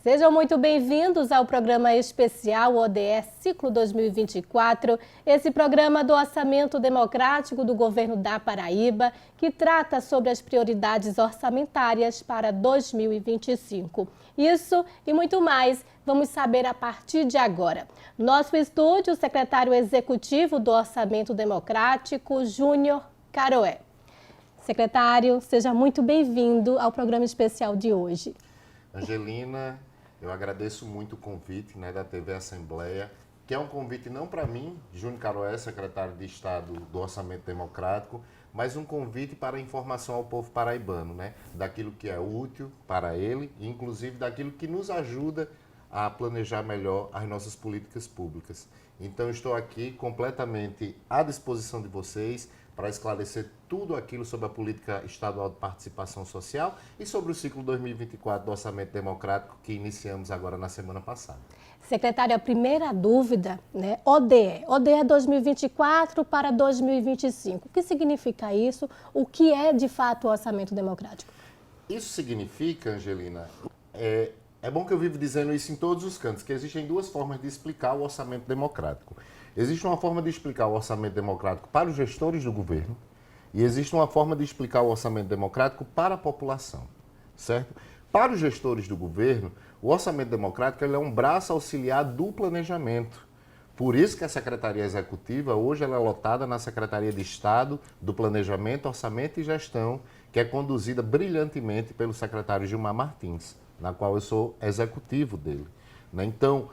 Sejam muito bem-vindos ao programa especial ODS Ciclo 2024, esse programa do Orçamento Democrático do Governo da Paraíba, que trata sobre as prioridades orçamentárias para 2025. Isso e muito mais vamos saber a partir de agora. Nosso estúdio, o secretário executivo do Orçamento Democrático, Júnior Caroé. Secretário, seja muito bem-vindo ao programa especial de hoje. Angelina, eu agradeço muito o convite da TV Assembleia, que é um convite não para mim, Júnior Caroé, secretário de Estado do Orçamento Democrático, mas um convite para a informação ao povo paraibano, daquilo que é útil para ele e inclusive daquilo que nos ajuda a planejar melhor as nossas políticas públicas. Então estou aqui completamente à disposição de vocês para esclarecer tudo aquilo sobre a política estadual de participação social e sobre o ciclo 2024 do Orçamento Democrático que iniciamos agora na semana passada. Secretário, a primeira dúvida, ODE 2024 para 2025. O que significa isso? O que é, de fato, o Orçamento Democrático? Isso significa, Angelina, é bom que eu vivo dizendo isso em todos os cantos, que existem duas formas de explicar o orçamento democrático. Existe uma forma de explicar o orçamento democrático para os gestores do governo e existe uma forma de explicar o orçamento democrático para a população, certo? Para os gestores do governo, o orçamento democrático ele é um braço auxiliar do planejamento. Por isso que a Secretaria Executiva, hoje ela é lotada na Secretaria de Estado do Planejamento, Orçamento e Gestão, que é conduzida brilhantemente pelo secretário Gilmar Martins, na qual eu sou executivo dele. Então,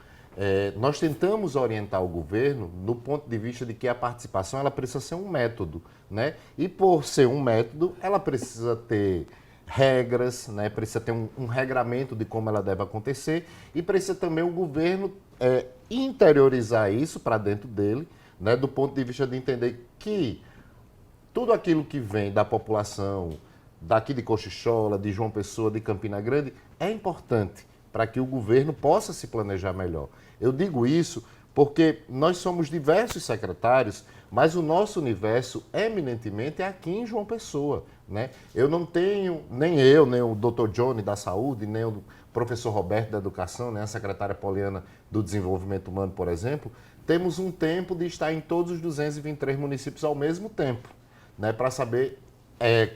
nós tentamos orientar o governo no ponto de vista de que a participação ela precisa ser um método, E por ser um método, ela precisa ter regras, precisa ter um regramento de como ela deve acontecer e precisa também o governo interiorizar isso para dentro dele, do ponto de vista de entender que tudo aquilo que vem da população, daqui de Cochichola, de João Pessoa, de Campina Grande, é importante para que o governo possa se planejar melhor. Eu digo isso porque nós somos diversos secretários, mas o nosso universo eminentemente é aqui em João Pessoa. Eu não tenho, nem o Dr. Johnny da Saúde, nem o professor Roberto da Educação, nem a secretária Poliana do Desenvolvimento Humano, por exemplo, temos um tempo de estar em todos os 223 municípios ao mesmo tempo, para saber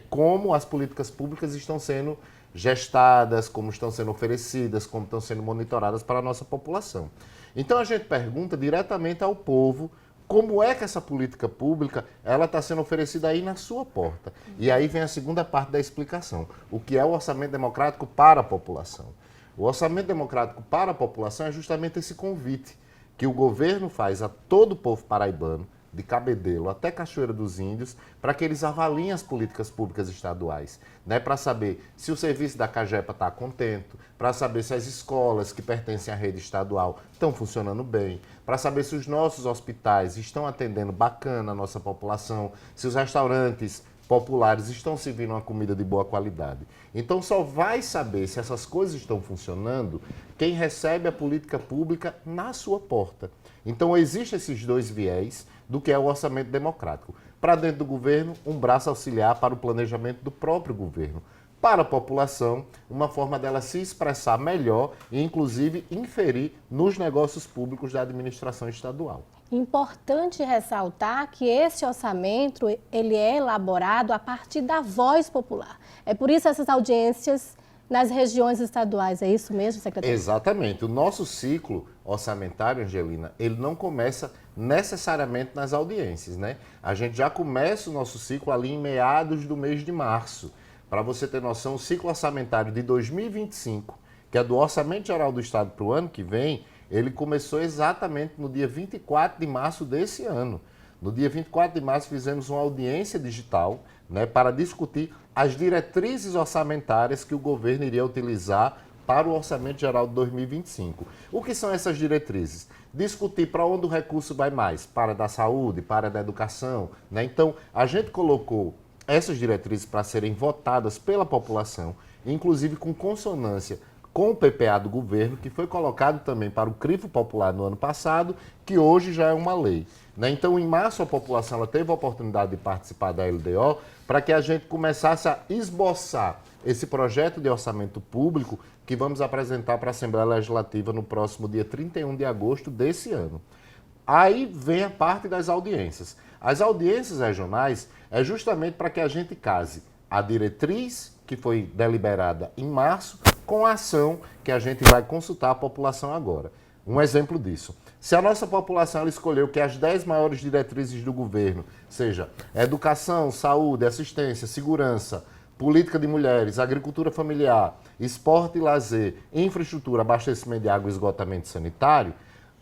como as políticas públicas estão sendo gestadas, como estão sendo oferecidas, como estão sendo monitoradas para a nossa população. Então a gente pergunta diretamente ao povo como é que essa política pública ela está sendo oferecida aí na sua porta. E aí vem a segunda parte da explicação, o que é o orçamento democrático para a população. O orçamento democrático para a população é justamente esse convite que o governo faz a todo o povo paraibano, de Cabedelo até Cachoeira dos Índios, para que eles avaliem as políticas públicas estaduais, para saber se o serviço da CAGEPA está contento, para saber se as escolas que pertencem à rede estadual estão funcionando bem, para saber se os nossos hospitais estão atendendo bacana a nossa população, se os restaurantes populares estão servindo uma comida de boa qualidade. Então só vai saber se essas coisas estão funcionando quem recebe a política pública na sua porta. Então existem esses dois viés do que é o orçamento democrático. Para dentro do governo, um braço auxiliar para o planejamento do próprio governo. Para a população, uma forma dela se expressar melhor e, inclusive, inferir nos negócios públicos da administração estadual. Importante ressaltar que esse orçamento ele é elaborado a partir da voz popular. É por isso essas audiências nas regiões estaduais, é isso mesmo, secretário? Exatamente. O nosso ciclo orçamentário, Angelina, ele não começa necessariamente nas audiências, A gente já começa o nosso ciclo ali em meados do mês de março. Para você ter noção, o ciclo orçamentário de 2025, que é do Orçamento Geral do Estado para o ano que vem, ele começou exatamente no dia 24 de março desse ano. No dia 24 de março fizemos uma audiência digital para discutir as diretrizes orçamentárias que o governo iria utilizar para o Orçamento Geral de 2025. O que são essas diretrizes? Discutir para onde o recurso vai mais, para a da saúde, para a da educação. Então, a gente colocou essas diretrizes para serem votadas pela população, inclusive com consonância com o PPA do governo, que foi colocado também para o crivo popular no ano passado, que hoje já é uma lei. Né? Então, em março, a população ela teve a oportunidade de participar da LDO para que a gente começasse a esboçar esse projeto de orçamento público que vamos apresentar para a Assembleia Legislativa no próximo dia 31 de agosto desse ano. Aí vem a parte das audiências. As audiências regionais é justamente para que a gente case a diretriz que foi deliberada em março com a ação que a gente vai consultar a população agora. Um exemplo disso. Se a nossa população ela escolheu que as 10 maiores diretrizes do governo, seja educação, saúde, assistência, segurança, política de mulheres, agricultura familiar, esporte e lazer, infraestrutura, abastecimento de água e esgotamento sanitário,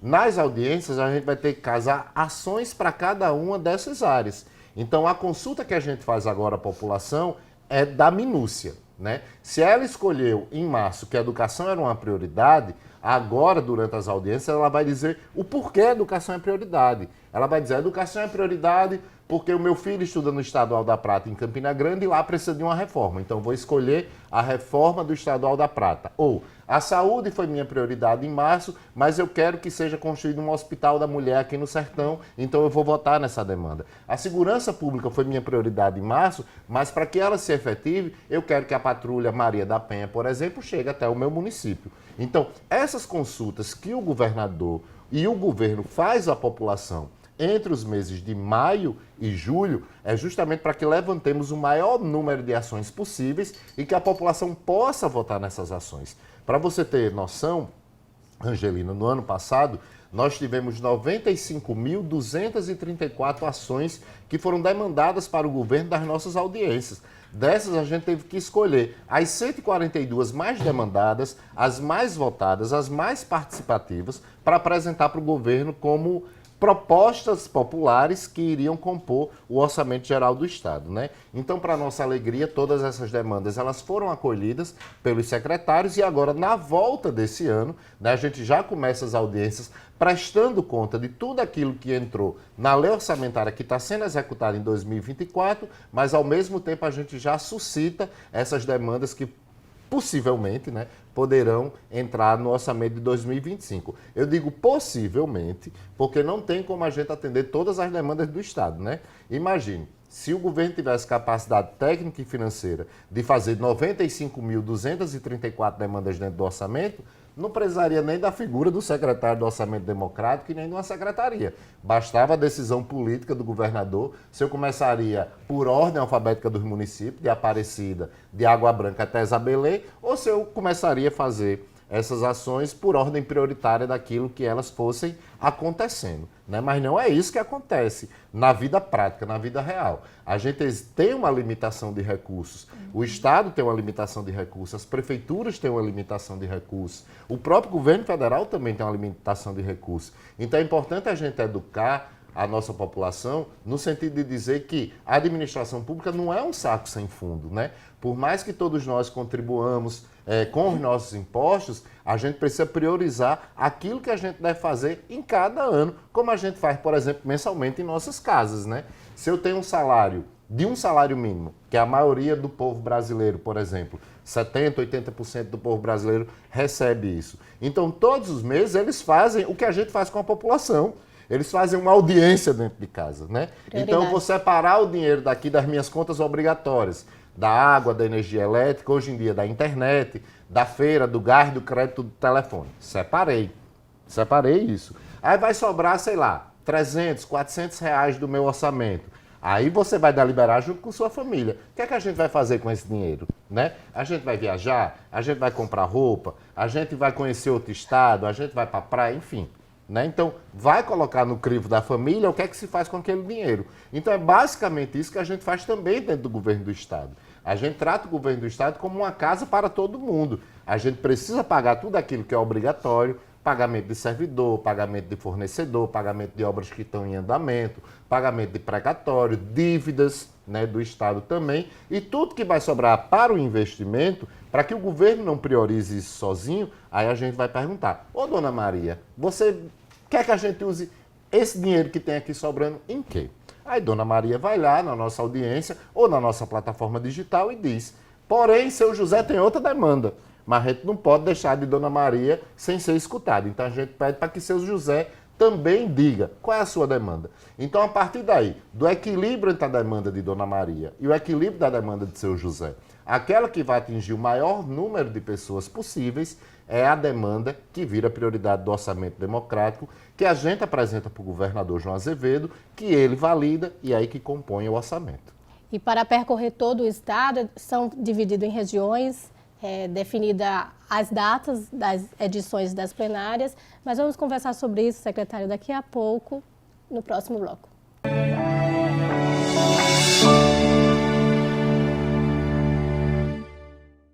nas audiências a gente vai ter que casar ações para cada uma dessas áreas. Então a consulta que a gente faz agora à população é da minúcia. Né? Se ela escolheu em março que a educação era uma prioridade, agora, durante as audiências, ela vai dizer o porquê a educação é prioridade. Ela vai dizer, a educação é prioridade porque o meu filho estuda no Estadual da Prata, em Campina Grande, e lá precisa de uma reforma. Então, vou escolher a reforma do Estadual da Prata. Ou, a saúde foi minha prioridade em março, mas eu quero que seja construído um hospital da mulher aqui no Sertão, então eu vou votar nessa demanda. A segurança pública foi minha prioridade em março, mas para que ela se efetive, eu quero que a Patrulha Maria da Penha, por exemplo, chegue até o meu município. Então, essas consultas que o governador e o governo faz à população entre os meses de maio e julho é justamente para que levantemos o maior número de ações possíveis e que a população possa votar nessas ações. Para você ter noção, Angelina, no ano passado nós tivemos 95.234 ações que foram demandadas para o governo das nossas audiências. Dessas, a gente teve que escolher as 142 mais demandadas, as mais votadas, as mais participativas, para apresentar para o governo como propostas populares que iriam compor o orçamento geral do Estado, né? Então, para nossa alegria, todas essas demandas elas foram acolhidas pelos secretários e agora, na volta desse ano, né, a gente já começa as audiências prestando conta de tudo aquilo que entrou na lei orçamentária que está sendo executada em 2024, mas, ao mesmo tempo, a gente já suscita essas demandas que possivelmente, né, poderão entrar no orçamento de 2025. Eu digo possivelmente, porque não tem como a gente atender todas as demandas do Estado, né? Imagine, se o governo tivesse capacidade técnica e financeira de fazer 95.234 demandas dentro do orçamento, não precisaria nem da figura do secretário do Orçamento Democrático e nem de uma secretaria. Bastava a decisão política do governador. Se eu começaria por ordem alfabética dos municípios, de Aparecida, de Água Branca até Zabelê, ou se eu começaria a fazer essas ações por ordem prioritária daquilo que elas fossem acontecendo, né? Mas não é isso que acontece na vida prática, na vida real. A gente tem uma limitação de recursos, o Estado tem uma limitação de recursos, as prefeituras têm uma limitação de recursos, o próprio governo federal também tem uma limitação de recursos. Então é importante a gente educar a nossa população no sentido de dizer que a administração pública não é um saco sem fundo, né? Por mais que todos nós contribuamos com os nossos impostos, a gente precisa priorizar aquilo que a gente deve fazer em cada ano, como a gente faz, por exemplo, mensalmente em nossas casas, né? Se eu tenho um salário mínimo, que a maioria do povo brasileiro, por exemplo, 70%, 80% do povo brasileiro recebe isso. Então, todos os meses, eles fazem o que a gente faz com a população. Eles fazem uma audiência dentro de casa, né? Então, eu vou separar o dinheiro daqui das minhas contas obrigatórias, da água, da energia elétrica, hoje em dia da internet, da feira, do gás, do crédito, do telefone. Separei isso. Aí vai sobrar, sei lá, 300, 400 reais do meu orçamento. Aí você vai deliberar junto com sua família. O que é que a gente vai fazer com esse dinheiro, né? A gente vai viajar, a gente vai comprar roupa, a gente vai conhecer outro estado, a gente vai para a praia, enfim. Né? Então, vai colocar no crivo da família o que é que se faz com aquele dinheiro. Então, é basicamente isso que a gente faz também dentro do governo do Estado. A gente trata o governo do Estado como uma casa para todo mundo. A gente precisa pagar tudo aquilo que é obrigatório, pagamento de servidor, pagamento de fornecedor, pagamento de obras que estão em andamento, pagamento de precatório, dívidas, né, do Estado também, e tudo que vai sobrar para o investimento, para que o governo não priorize isso sozinho, aí a gente vai perguntar, ô dona Maria, você quer que a gente use esse dinheiro que tem aqui sobrando em quê? Aí dona Maria vai lá na nossa audiência ou na nossa plataforma digital e diz, porém, seu José tem outra demanda. mas a gente não pode deixar de Dona Maria sem ser escutado. Então a gente pede para que seu José também diga qual é a sua demanda. Então, a partir daí, do equilíbrio entre a demanda de Dona Maria e o equilíbrio da demanda de seu José, aquela que vai atingir o maior número de pessoas possíveis é a demanda que vira prioridade do orçamento democrático, que a gente apresenta para o governador João Azevedo, que ele valida e aí que compõe o orçamento. E para percorrer todo o estado, são divididos em regiões, definida as datas das edições das plenárias, mas vamos conversar sobre isso, secretário, daqui a pouco, no próximo bloco.